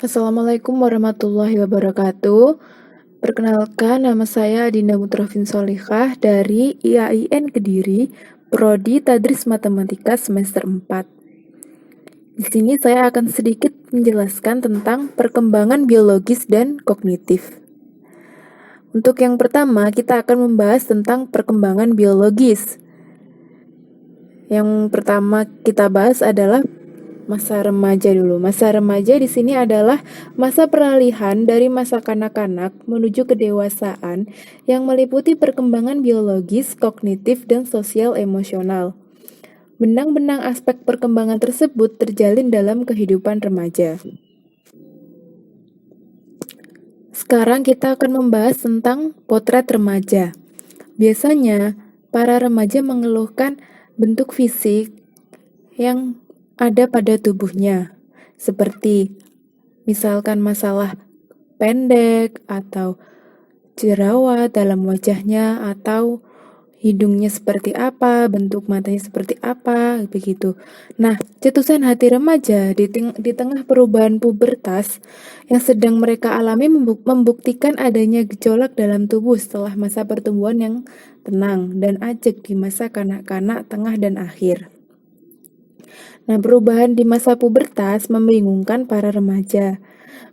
Assalamualaikum warahmatullahi wabarakatuh. Perkenalkan, nama saya Adinda Mutrofin Solihah dari IAIN Kediri, Prodi Tadris Matematika semester 4. Di sini saya akan sedikit menjelaskan tentang perkembangan biologis dan kognitif. Untuk yang pertama, kita akan membahas tentang perkembangan biologis. Yang pertama kita bahas adalah masa remaja dulu. Masa remaja di sini adalah masa peralihan dari masa kanak-kanak menuju kedewasaan yang meliputi perkembangan biologis, kognitif, dan sosial emosional. Benang-benang aspek perkembangan tersebut terjalin dalam kehidupan remaja. Sekarang kita akan membahas tentang potret remaja. Biasanya, para remaja mengeluhkan bentuk fisik yang ada pada tubuhnya, seperti misalkan masalah pendek atau jerawat dalam wajahnya, atau hidungnya seperti apa, bentuk matanya seperti apa, begitu. Nah, cetusan hati remaja di tengah perubahan pubertas yang sedang mereka alami membuktikan adanya gejolak dalam tubuh setelah masa pertumbuhan yang tenang dan ajak di masa kanak-kanak, tengah, dan akhir. Nah, perubahan di masa pubertas membingungkan para remaja.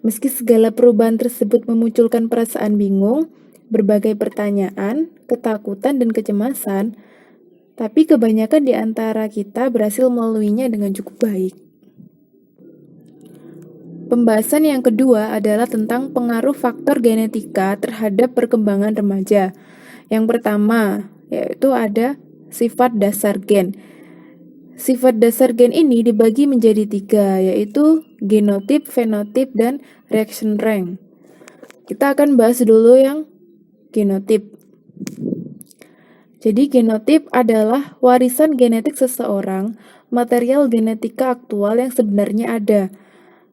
Meski segala perubahan tersebut memunculkan perasaan bingung, berbagai pertanyaan, ketakutan, dan kecemasan, tapi kebanyakan di antara kita berhasil melaluinya dengan cukup baik. Pembahasan yang kedua adalah tentang pengaruh faktor genetika terhadap perkembangan remaja. Yang pertama, yaitu ada sifat dasar gen. Sifat dasar gen ini dibagi menjadi 3, yaitu genotip, fenotip, dan reaction rank. Kita akan bahas dulu yang genotip. Jadi genotip adalah warisan genetik seseorang, material genetika aktual yang sebenarnya ada.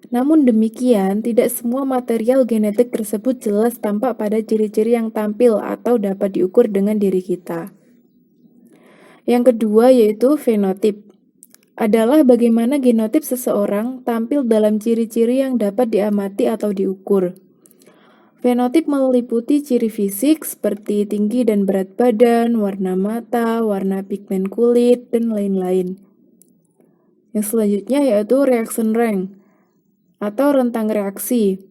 Namun demikian, tidak semua material genetik tersebut jelas tampak pada ciri-ciri yang tampil atau dapat diukur dengan diri kita. Yang kedua yaitu fenotip. Adalah bagaimana genotip seseorang tampil dalam ciri-ciri yang dapat diamati atau diukur. Fenotip meliputi ciri fisik seperti tinggi dan berat badan, warna mata, warna pigmen kulit, dan lain-lain. Yang selanjutnya yaitu reaction rank atau rentang reaksi.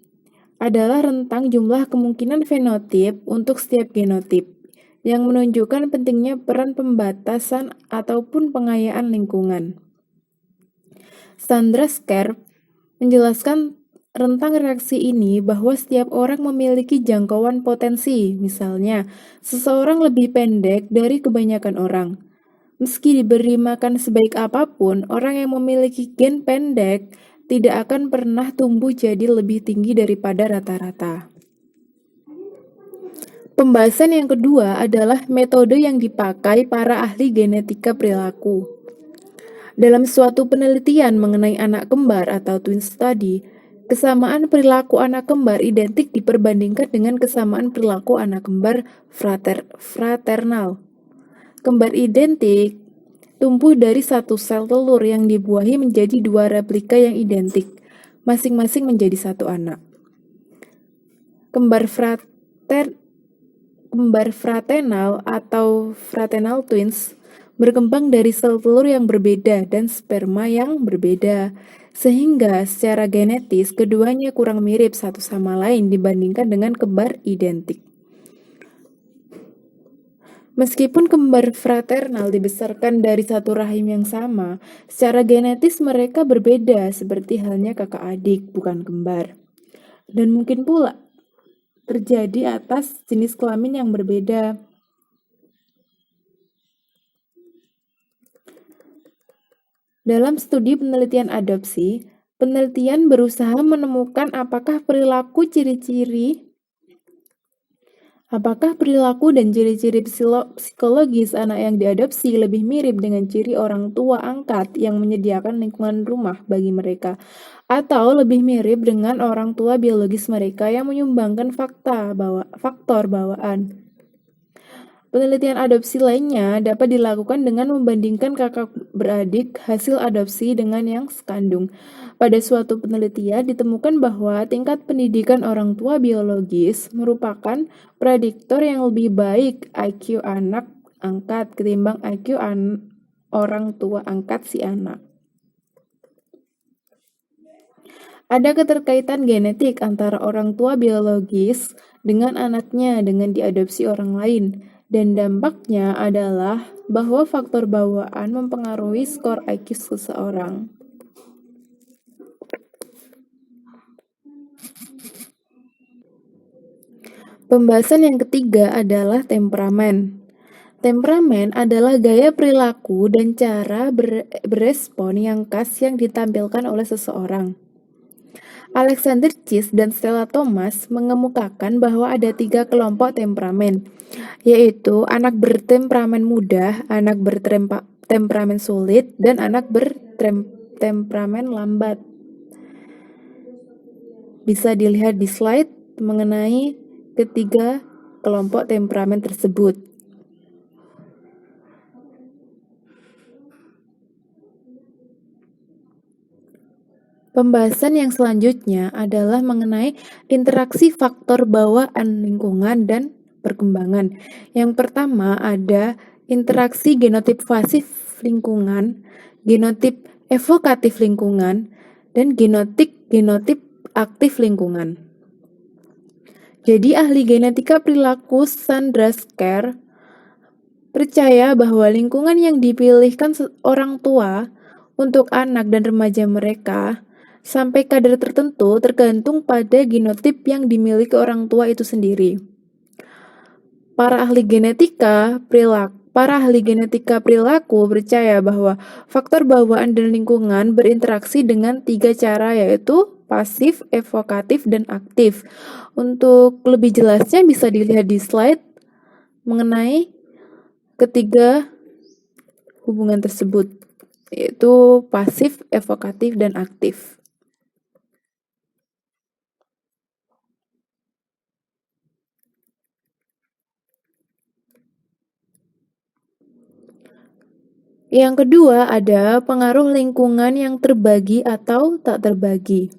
Adalah rentang jumlah kemungkinan fenotip untuk setiap genotip yang menunjukkan pentingnya peran pembatasan ataupun pengayaan lingkungan. Sandra Skerp menjelaskan rentang reaksi ini bahwa setiap orang memiliki jangkauan potensi. Misalnya, seseorang lebih pendek dari kebanyakan orang. Meski diberi makan sebaik apapun, orang yang memiliki gen pendek tidak akan pernah tumbuh jadi lebih tinggi daripada rata-rata. Pembahasan yang kedua adalah metode yang dipakai para ahli genetika perilaku. Dalam suatu penelitian mengenai anak kembar atau twin study, kesamaan perilaku anak kembar identik diperbandingkan dengan kesamaan perilaku anak kembar fraternal. Kembar identik tumbuh dari satu sel telur yang dibuahi menjadi 2 replika yang identik, masing-masing menjadi satu anak. Kembar fraternal atau fraternal twins berkembang dari sel telur yang berbeda dan sperma yang berbeda, sehingga secara genetis keduanya kurang mirip satu sama lain dibandingkan dengan kembar identik. Meskipun kembar fraternal dibesarkan dari satu rahim yang sama, secara genetis mereka berbeda seperti halnya kakak adik, bukan kembar. Dan mungkin pula terjadi atas jenis kelamin yang berbeda. Dalam studi penelitian adopsi, penelitian berusaha menemukan apakah perilaku dan ciri-ciri psikologis anak yang diadopsi lebih mirip dengan ciri orang tua angkat yang menyediakan lingkungan rumah bagi mereka, atau lebih mirip dengan orang tua biologis mereka yang menyumbangkan faktor bawaan. Penelitian adopsi lainnya dapat dilakukan dengan membandingkan kakak beradik hasil adopsi dengan yang sekandung. Pada suatu penelitian ditemukan bahwa tingkat pendidikan orang tua biologis merupakan prediktor yang lebih baik IQ anak angkat ketimbang IQ orang tua angkat si anak. Ada keterkaitan genetik antara orang tua biologis dengan anaknya dengan diadopsi orang lain. Dan dampaknya adalah bahwa faktor bawaan mempengaruhi skor IQ seseorang. Pembahasan yang ketiga adalah temperamen. Temperamen adalah gaya perilaku dan cara berespon yang khas yang ditampilkan oleh seseorang. Alexander Chis dan Stella Thomas mengemukakan bahwa ada 3 kelompok temperamen, yaitu anak bertemperamen mudah, anak bertemperamen sulit, dan anak bertemperamen lambat. Bisa dilihat di slide mengenai ketiga kelompok temperamen tersebut. Pembahasan yang selanjutnya adalah mengenai interaksi faktor bawaan lingkungan dan perkembangan. Yang pertama ada interaksi genotip pasif lingkungan, genotip evokatif lingkungan, dan genotip aktif lingkungan. Jadi ahli genetika perilaku Sandra Scare percaya bahwa lingkungan yang dipilihkan orang tua untuk anak dan remaja mereka sampai kadar tertentu tergantung pada genotip yang dimiliki orang tua itu sendiri. Para ahli genetika perilaku percaya bahwa faktor bawaan dan lingkungan berinteraksi dengan 3 cara, yaitu pasif, evokatif, dan aktif. Untuk lebih jelasnya bisa dilihat di slide mengenai ketiga hubungan tersebut, yaitu pasif, evokatif, dan aktif. Yang kedua ada pengaruh lingkungan yang terbagi atau tak terbagi.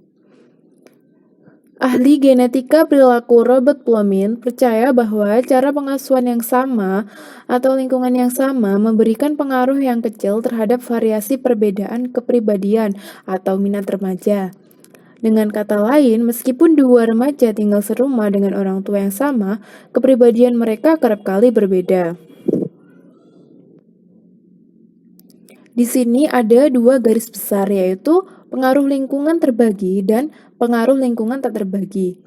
Ahli genetika perilaku Robert Plomin percaya bahwa cara pengasuhan yang sama atau lingkungan yang sama memberikan pengaruh yang kecil terhadap variasi perbedaan kepribadian atau minat remaja. Dengan kata lain, meskipun 2 remaja tinggal serumah dengan orang tua yang sama, kepribadian mereka kerap kali berbeda. Di sini ada 2 garis besar, yaitu pengaruh lingkungan terbagi dan pengaruh lingkungan tak terbagi.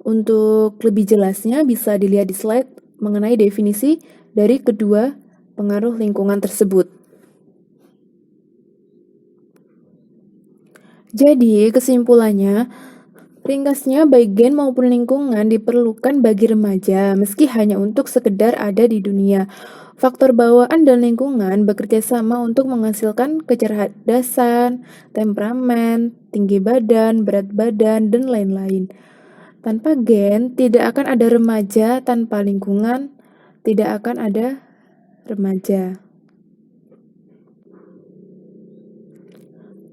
Untuk lebih jelasnya bisa dilihat di slide mengenai definisi dari kedua pengaruh lingkungan tersebut. Jadi, kesimpulannya, ringkasnya baik gen maupun lingkungan diperlukan bagi remaja, meski hanya untuk sekedar ada di dunia. Faktor bawaan dan lingkungan bekerja sama untuk menghasilkan kecerdasan, temperamen, tinggi badan, berat badan, dan lain-lain. Tanpa gen, tidak akan ada remaja, tanpa lingkungan, tidak akan ada remaja.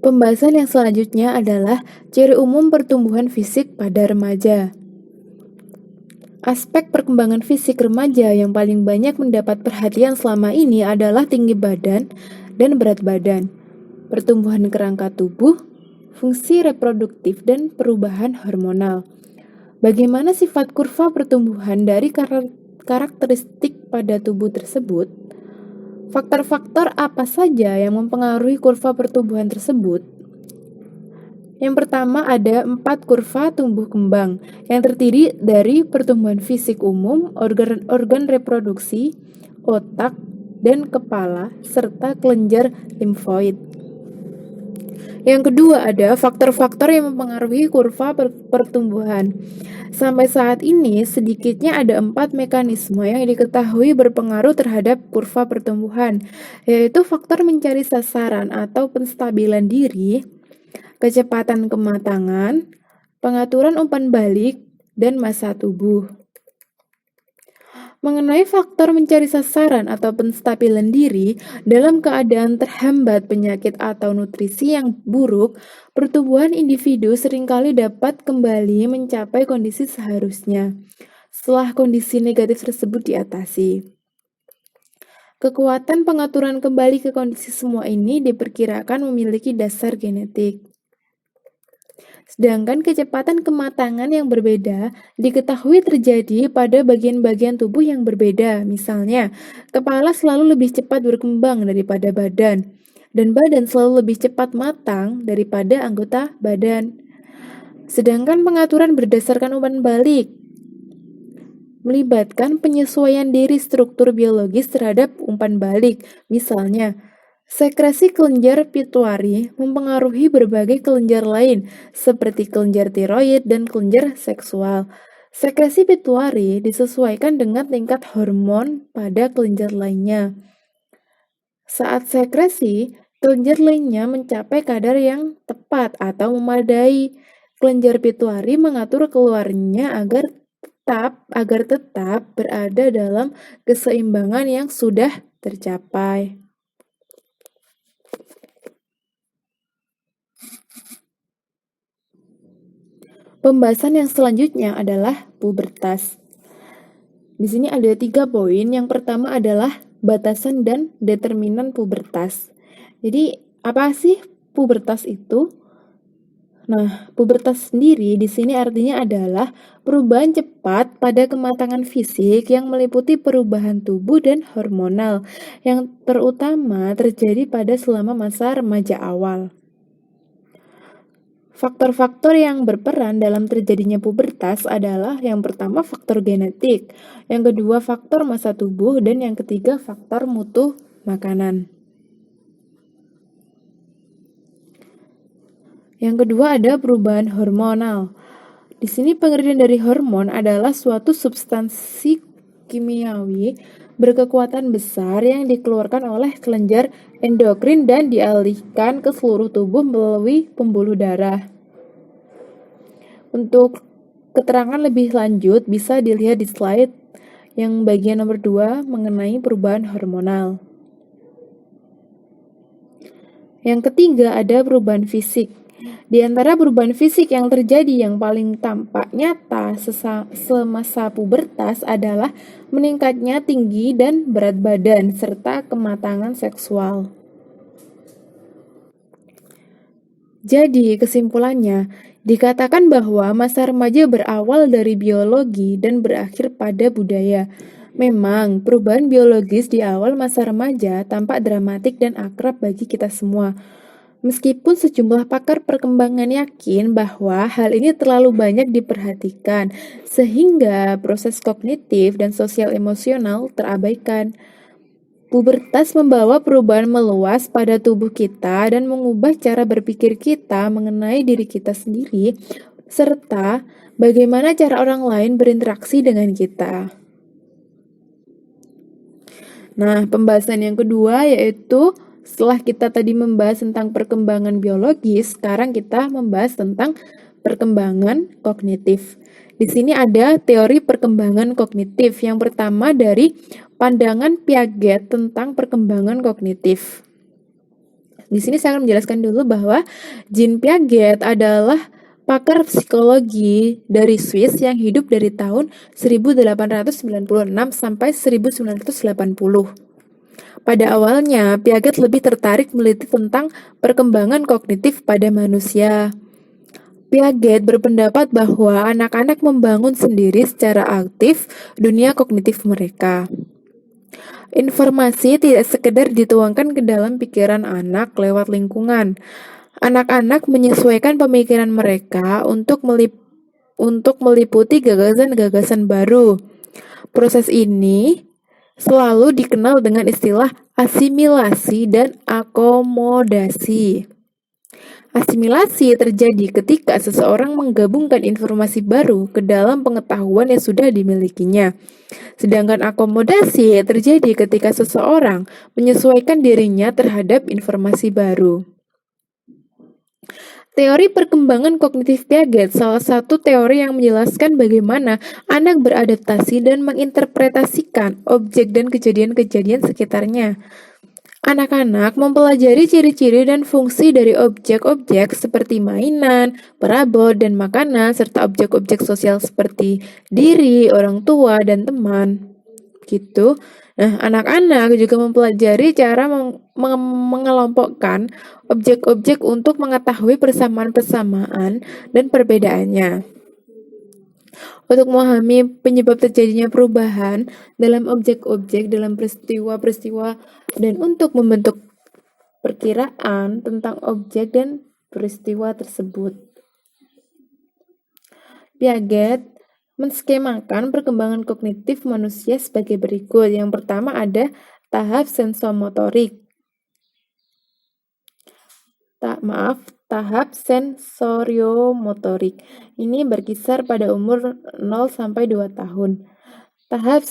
Pembahasan yang selanjutnya adalah ciri umum pertumbuhan fisik pada remaja. Aspek perkembangan fisik remaja yang paling banyak mendapat perhatian selama ini adalah tinggi badan dan berat badan, pertumbuhan kerangka tubuh, fungsi reproduktif, dan perubahan hormonal. Bagaimana sifat kurva pertumbuhan dari karakteristik pada tubuh tersebut? Faktor-faktor apa saja yang mempengaruhi kurva pertumbuhan tersebut? Yang pertama ada 4 kurva tumbuh kembang yang terdiri dari pertumbuhan fisik umum, organ reproduksi, otak, dan kepala, serta kelenjar limfoid. Yang kedua ada faktor-faktor yang mempengaruhi kurva pertumbuhan. Sampai saat ini sedikitnya ada 4 mekanisme yang diketahui berpengaruh terhadap kurva pertumbuhan, yaitu faktor mencari sasaran atau penstabilan diri, kecepatan kematangan, pengaturan umpan balik, dan massa tubuh. Mengenai faktor mencari sasaran atau penstabilan diri dalam keadaan terhambat penyakit atau nutrisi yang buruk, pertumbuhan individu seringkali dapat kembali mencapai kondisi seharusnya setelah kondisi negatif tersebut diatasi. Kekuatan pengaturan kembali ke kondisi semua ini diperkirakan memiliki dasar genetik. Sedangkan kecepatan kematangan yang berbeda diketahui terjadi pada bagian-bagian tubuh yang berbeda. Misalnya, kepala selalu lebih cepat berkembang daripada badan, dan badan selalu lebih cepat matang daripada anggota badan. Sedangkan pengaturan berdasarkan umpan balik melibatkan penyesuaian diri struktur biologis terhadap umpan balik. Misalnya, sekresi kelenjar pituitari mempengaruhi berbagai kelenjar lain, seperti kelenjar tiroid dan kelenjar seksual. Sekresi pituitari disesuaikan dengan tingkat hormon pada kelenjar lainnya. Saat sekresi, kelenjar lainnya mencapai kadar yang tepat atau memadai. Kelenjar pituitari mengatur keluarnya agar tetap berada dalam keseimbangan yang sudah tercapai. Pembahasan yang selanjutnya adalah pubertas. Di sini ada 3 poin. Yang pertama adalah batasan dan determinan pubertas. Jadi, apa sih pubertas itu? Nah, pubertas sendiri di sini artinya adalah perubahan cepat pada kematangan fisik yang meliputi perubahan tubuh dan hormonal yang terutama terjadi pada selama masa remaja awal. Faktor-faktor yang berperan dalam terjadinya pubertas adalah yang pertama faktor genetik, yang kedua faktor massa tubuh, dan yang ketiga faktor mutu makanan. Yang kedua ada perubahan hormonal. Di sini pengertian dari hormon adalah suatu substansi kimiawi berkekuatan besar yang dikeluarkan oleh kelenjar endokrin dan dialihkan ke seluruh tubuh melalui pembuluh darah. Untuk keterangan lebih lanjut bisa dilihat di slide yang bagian nomor 2 mengenai perubahan hormonal. Yang ketiga ada perubahan fisik. Di antara perubahan fisik yang terjadi yang paling tampak nyata semasa pubertas adalah meningkatnya tinggi dan berat badan serta kematangan seksual. Jadi, kesimpulannya, dikatakan bahwa masa remaja berawal dari biologi dan berakhir pada budaya. Memang, perubahan biologis di awal masa remaja tampak dramatik dan akrab bagi kita semua. Meskipun sejumlah pakar perkembangan yakin bahwa hal ini terlalu banyak diperhatikan, sehingga proses kognitif dan sosial emosional terabaikan. Pubertas membawa perubahan meluas pada tubuh kita dan mengubah cara berpikir kita mengenai diri kita sendiri, serta bagaimana cara orang lain berinteraksi dengan kita. Nah, pembahasan yang kedua yaitu setelah kita tadi membahas tentang perkembangan biologis, sekarang kita membahas tentang perkembangan kognitif. Di sini ada teori perkembangan kognitif. Yang pertama dari pandangan Piaget tentang perkembangan kognitif. Di sini saya akan menjelaskan dulu bahwa Jean Piaget adalah pakar psikologi dari Swiss yang hidup dari tahun 1896 sampai 1980. Pada awalnya, Piaget lebih tertarik meneliti tentang perkembangan kognitif pada manusia. Piaget berpendapat bahwa anak-anak membangun sendiri secara aktif dunia kognitif mereka. Informasi tidak sekedar dituangkan ke dalam pikiran anak lewat lingkungan. Anak-anak menyesuaikan pemikiran mereka untuk meliputi gagasan-gagasan baru. Proses ini selalu dikenal dengan istilah asimilasi dan akomodasi. Asimilasi terjadi ketika seseorang menggabungkan informasi baru ke dalam pengetahuan yang sudah dimilikinya. Sedangkan akomodasi terjadi ketika seseorang menyesuaikan dirinya terhadap informasi baru. Teori perkembangan kognitif Piaget salah satu teori yang menjelaskan bagaimana anak beradaptasi dan menginterpretasikan objek dan kejadian-kejadian sekitarnya. Anak-anak mempelajari ciri-ciri dan fungsi dari objek-objek seperti mainan, perabot, dan makanan, serta objek-objek sosial seperti diri, orang tua, dan teman. Gitu. Nah, anak-anak juga mempelajari cara mengelompokkan objek-objek untuk mengetahui persamaan-persamaan dan perbedaannya. Untuk memahami penyebab terjadinya perubahan dalam objek-objek, dalam peristiwa-peristiwa, dan untuk membentuk perkiraan tentang objek dan peristiwa tersebut. Piaget menskemakan perkembangan kognitif manusia sebagai berikut. Yang pertama ada tahap sensomotorik. Tahap sensoriomotorik. Ini berkisar pada umur 0 sampai 2 tahun. Tahap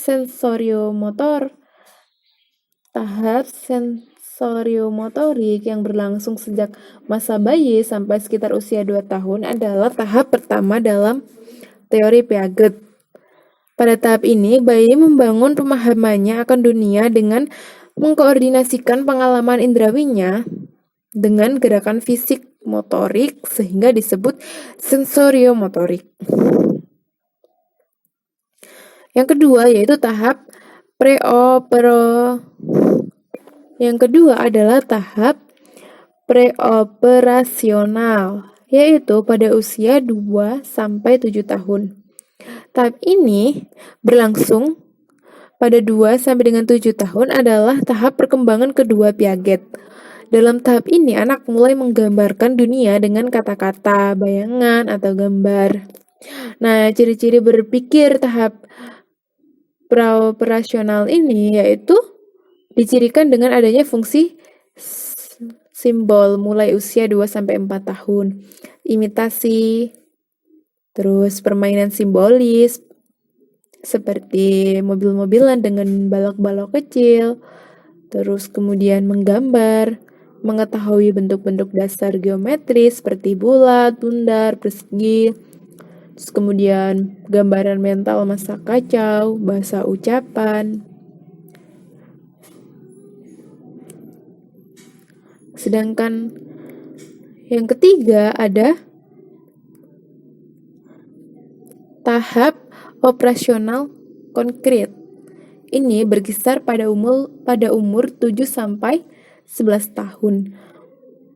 sensoriomotorik yang berlangsung sejak masa bayi sampai sekitar usia 2 tahun adalah tahap pertama dalam teori Piaget. Pada tahap ini, bayi membangun pemahamannya akan dunia dengan mengkoordinasikan pengalaman indrawinya dengan gerakan fisik motorik sehingga disebut sensoriomotorik. Yang kedua yaitu tahap Yang kedua adalah tahap preoperasional, yaitu pada usia 2 sampai 7 tahun. Tahap ini berlangsung pada 2 sampai dengan 7 tahun adalah tahap perkembangan kedua Piaget. Dalam tahap ini, anak mulai menggambarkan dunia dengan kata-kata, bayangan, atau gambar. Nah, ciri-ciri berpikir tahap praoperasional ini yaitu dicirikan dengan adanya fungsi simbol mulai usia 2 sampai 4 tahun. Imitasi, terus permainan simbolis seperti mobil-mobilan dengan balok-balok kecil, terus kemudian menggambar, mengetahui bentuk-bentuk dasar geometris seperti bulat, bundar, persegi, terus kemudian gambaran mental masa kacau, bahasa ucapan. Sedangkan yang ketiga ada tahap operasional konkret. Ini berkisar pada umur 7 sampai 11 tahun.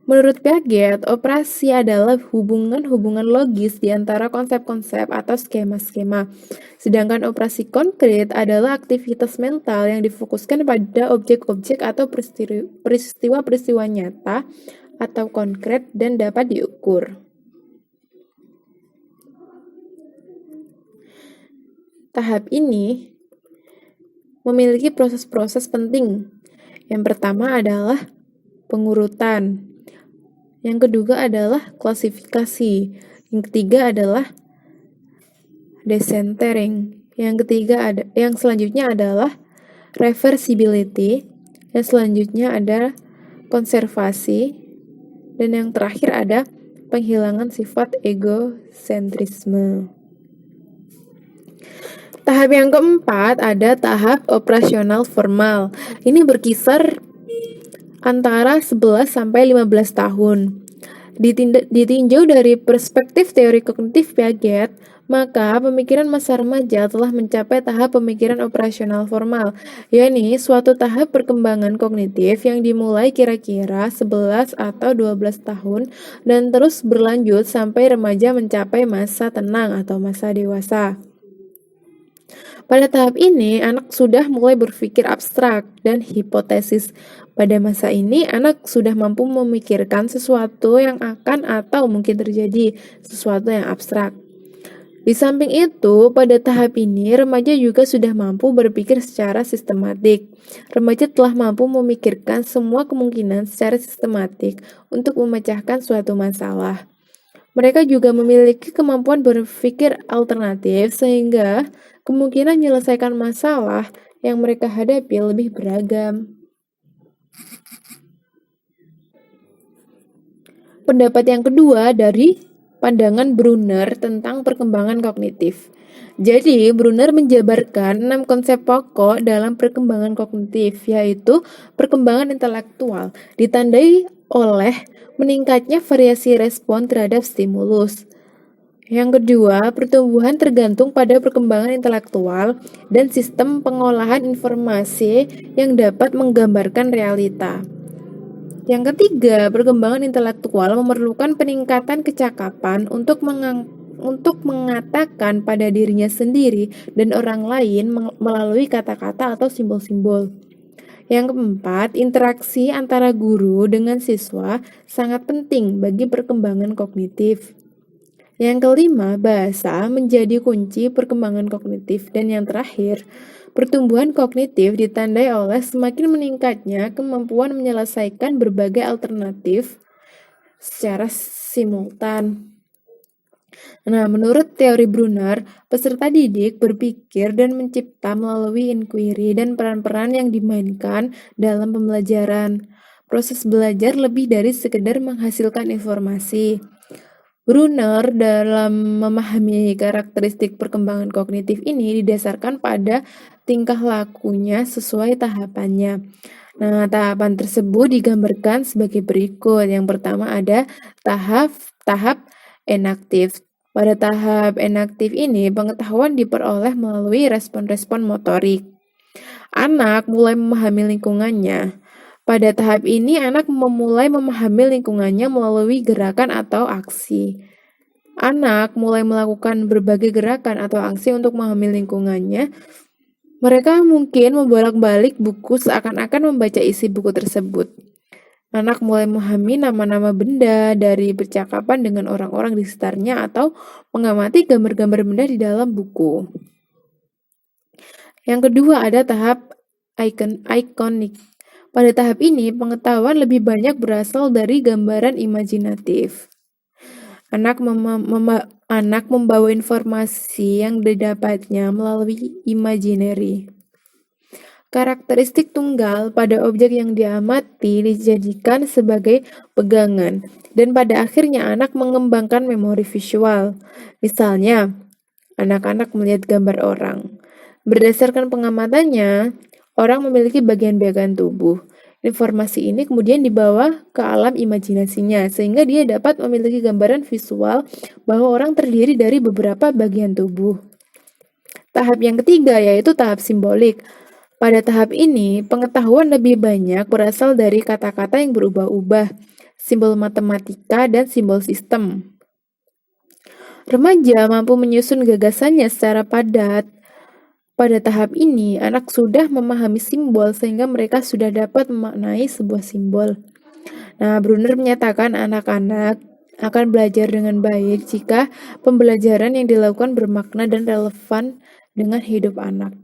Menurut Piaget, operasi adalah hubungan-hubungan logis di antara konsep-konsep atau skema-skema. Sedangkan operasi konkret adalah aktivitas mental yang difokuskan pada objek-objek atau peristiwa-peristiwa nyata atau konkret dan dapat diukur. Tahap ini memiliki proses-proses penting. Yang pertama adalah pengurutan. Yang kedua adalah klasifikasi. Yang ketiga adalah decentering. Yang selanjutnya adalah reversibility. Yang selanjutnya ada konservasi. Dan yang terakhir ada penghilangan sifat egosentrisme. Tahap yang keempat ada tahap operasional formal. Ini berkisar antara 11 sampai 15 tahun. Ditinjau dari perspektif teori kognitif Piaget, maka pemikiran masa remaja telah mencapai tahap pemikiran operasional formal, yakni suatu tahap perkembangan kognitif yang dimulai kira-kira 11 atau 12 tahun dan terus berlanjut sampai remaja mencapai masa tenang atau masa dewasa. Pada tahap ini, anak sudah mulai berpikir abstrak dan hipotesis. Pada masa ini, anak sudah mampu memikirkan sesuatu yang akan atau mungkin terjadi, sesuatu yang abstrak. Di samping itu, pada tahap ini, remaja juga sudah mampu berpikir secara sistematik. Remaja telah mampu memikirkan semua kemungkinan secara sistematik untuk memecahkan suatu masalah. Mereka juga memiliki kemampuan berpikir alternatif sehingga kemungkinan menyelesaikan masalah yang mereka hadapi lebih beragam. Pendapat yang kedua dari pandangan Brunner tentang perkembangan kognitif. Jadi, Brunner menjabarkan 6 konsep pokok dalam perkembangan kognitif, yaitu perkembangan intelektual, ditandai oleh meningkatnya variasi respon terhadap stimulus. Yang kedua, pertumbuhan tergantung pada perkembangan intelektual dan sistem pengolahan informasi yang dapat menggambarkan realita. Yang ketiga, perkembangan intelektual memerlukan peningkatan kecakapan untuk mengatakan pada dirinya sendiri dan orang lain melalui kata-kata atau simbol-simbol. Yang keempat, interaksi antara guru dengan siswa sangat penting bagi perkembangan kognitif. Yang kelima, bahasa menjadi kunci perkembangan kognitif. Dan yang terakhir, pertumbuhan kognitif ditandai oleh semakin meningkatnya kemampuan menyelesaikan berbagai alternatif secara simultan. Nah, menurut teori Brunner, peserta didik berpikir dan mencipta melalui inquiry dan peran-peran yang dimainkan dalam pembelajaran. Proses belajar lebih dari sekedar menghasilkan informasi. Brunner dalam memahami karakteristik perkembangan kognitif ini didasarkan pada tingkah lakunya sesuai tahapannya. Nah, tahapan tersebut digambarkan sebagai berikut. Yang pertama ada tahap enaktif. Pada tahap enaktif ini, pengetahuan diperoleh melalui respon-respon motorik. Anak mulai memahami lingkungannya. Pada tahap ini, anak memulai memahami lingkungannya melalui gerakan atau aksi. Anak mulai melakukan berbagai gerakan atau aksi untuk memahami lingkungannya. Mereka mungkin membolak-balik buku seakan-akan membaca isi buku tersebut. Anak mulai memahami nama-nama benda dari percakapan dengan orang-orang di sekitarnya atau mengamati gambar-gambar benda di dalam buku. Yang kedua ada tahap ikonik. Pada tahap ini, pengetahuan lebih banyak berasal dari gambaran imajinatif. Anak membawa informasi yang didapatnya melalui imaginary. Karakteristik tunggal pada objek yang diamati dijadikan sebagai pegangan, dan pada akhirnya anak mengembangkan memori visual. Misalnya, anak-anak melihat gambar orang. Berdasarkan pengamatannya, orang memiliki bagian-bagian tubuh. Informasi ini kemudian dibawa ke alam imajinasinya, sehingga dia dapat memiliki gambaran visual bahwa orang terdiri dari beberapa bagian tubuh. Tahap yang ketiga yaitu tahap simbolik. Pada tahap ini, pengetahuan lebih banyak berasal dari kata-kata yang berubah-ubah, simbol matematika, dan simbol sistem. Remaja mampu menyusun gagasannya secara padat. Pada tahap ini, anak sudah memahami simbol sehingga mereka sudah dapat memaknai sebuah simbol. Nah, Brunner menyatakan anak-anak akan belajar dengan baik jika pembelajaran yang dilakukan bermakna dan relevan dengan hidup anak.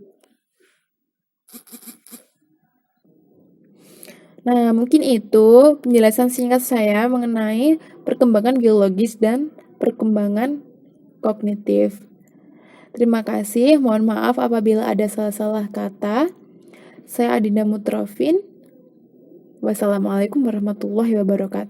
Nah, mungkin itu penjelasan singkat saya mengenai perkembangan biologis dan perkembangan kognitif. Terima kasih, mohon maaf apabila ada salah-salah kata. Saya Adinda Mutrofin. Wassalamualaikum warahmatullahi wabarakatuh.